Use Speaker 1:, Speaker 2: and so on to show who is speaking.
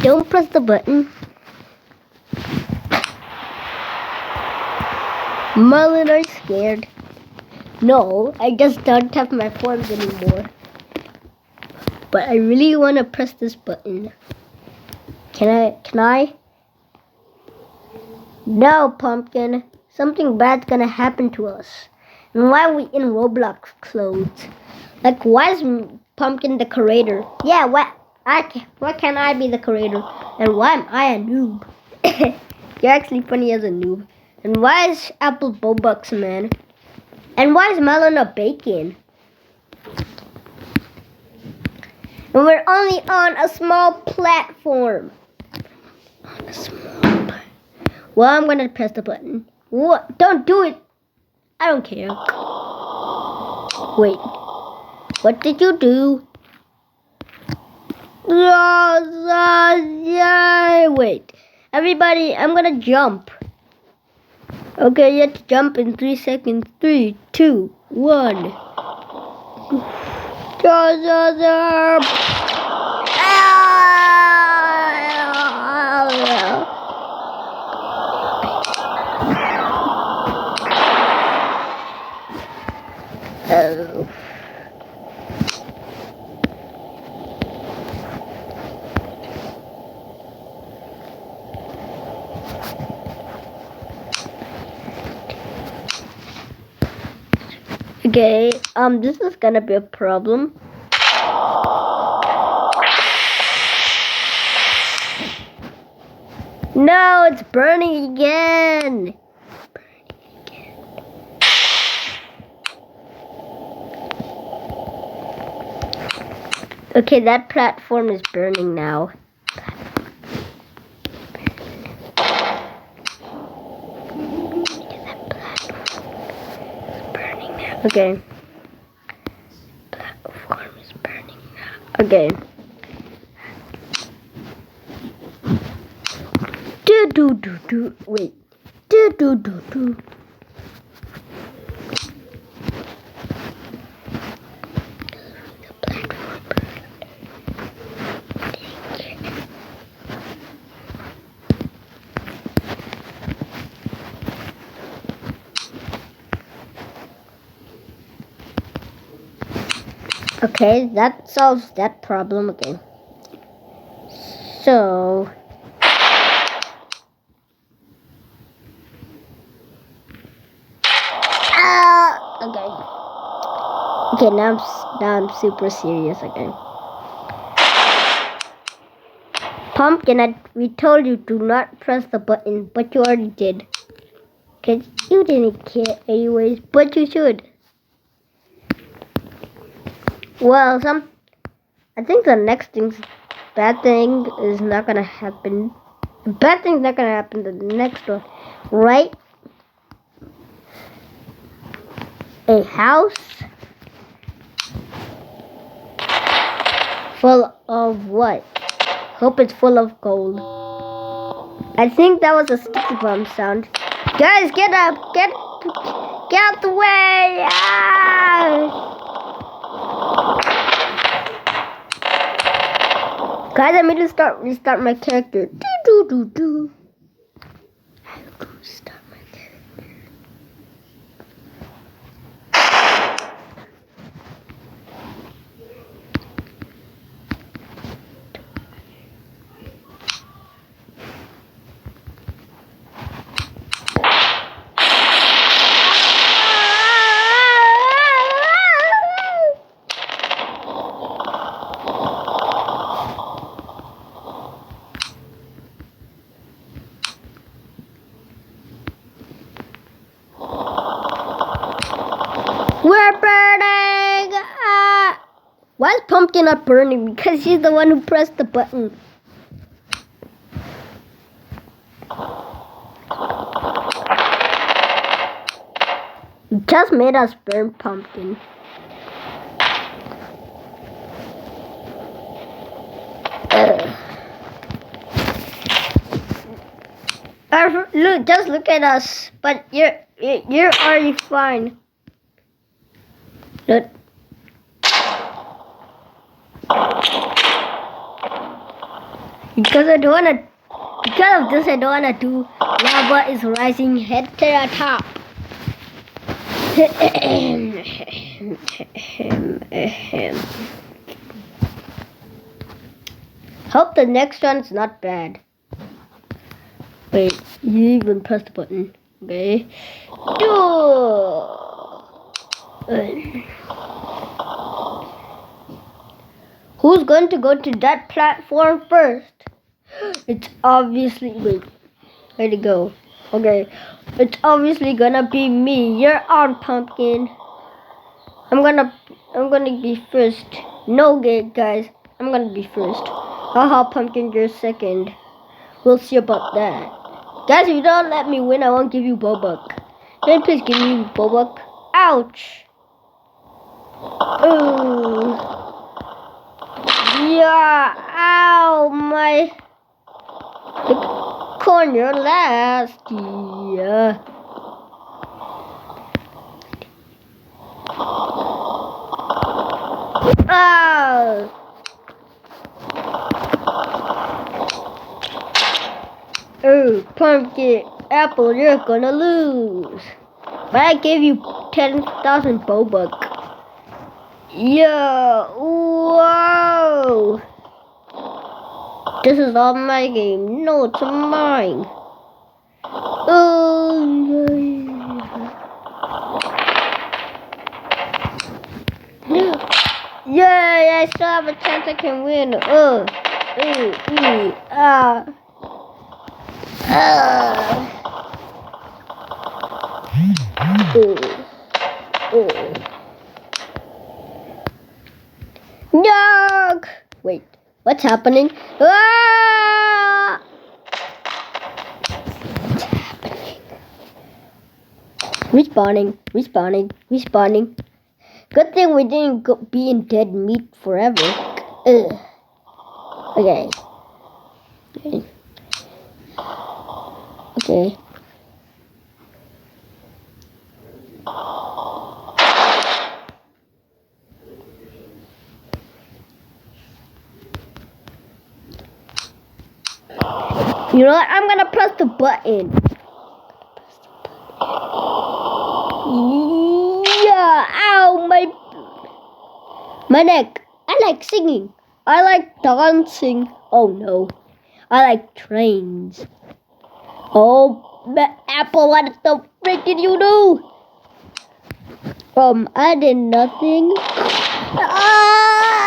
Speaker 1: don't press the button. Marlon, are you scared? No, I just don't have my forms anymore. But I really want to press this button. Can I? No, Pumpkin. Something bad's gonna happen to us. And why are we in Roblox clothes? Like, why is Pumpkin the creator? Yeah, why can't I be the creator? And why am I a noob? You're actually funny as a noob. And why is Apple Robux, man? And why is Melon a bacon? And we're only on a small platform. Well, I'm gonna press the button. What? Don't do it. I don't care. Wait. What did you do? Wait. Everybody, I'm gonna jump. Okay, you have to jump in 3 seconds. 3, 2, 1. Oh. Okay, this is gonna be a problem. No, it's burning again. Okay, that platform is burning now. Okay. Platform is burning now. Okay. Do. Wait. Do. Okay, that solves that problem again. So okay, now I'm super serious again. Pumpkin, we told you do not press the button, but you already did. Cause you didn't care anyways, but you should. Well, I think the next bad thing is not gonna happen. The bad thing's not gonna happen to the next one, right? A house full of what? Hope it's full of gold. I think that was a sticky bomb sound. Guys, get up! Get out the way! Ah! Guys, I need to restart my character. Do. I have to restart my character. We're burning! Why is Pumpkin not burning? Because she's the one who pressed the button. You just made us burn, Pumpkin. Look at us. But you're already fine. Look. Because I don't wanna. Because of this, I don't wanna do. Lava is rising head to the top. Hope the next one's not bad. Wait, you even press the button. Okay. Who's going to go to that platform first? It's obviously wait. Where'd it go? Okay. It's obviously gonna be me. You're on, Pumpkin. I'm gonna be first. No, guys. I'm gonna be first. Haha, Pumpkin, you're second. We'll see about that. Guys, if you don't let me win, I won't give you Bobuck. Can you please give me Bobuck? Ouch! Ooh. Yeah, ow, my... The corner last, yeah. Oh. Oh, Pumpkin Apple, you're gonna lose. But I gave you 10,000 Bobuck. Yeah, whoa. This is all my game. No, it's mine. Oh, yeah, I still have a chance I can win. No! Wait, what's happening? Ah! What's happening? Respawning. Good thing we didn't be in dead meat forever. Ugh. Okay. You know what? I'm gonna press the button. Yeah, ow, my neck. I like singing. I like dancing. Oh no, I like trains. Oh, Apple, what the frick did you do? I did nothing. Ah!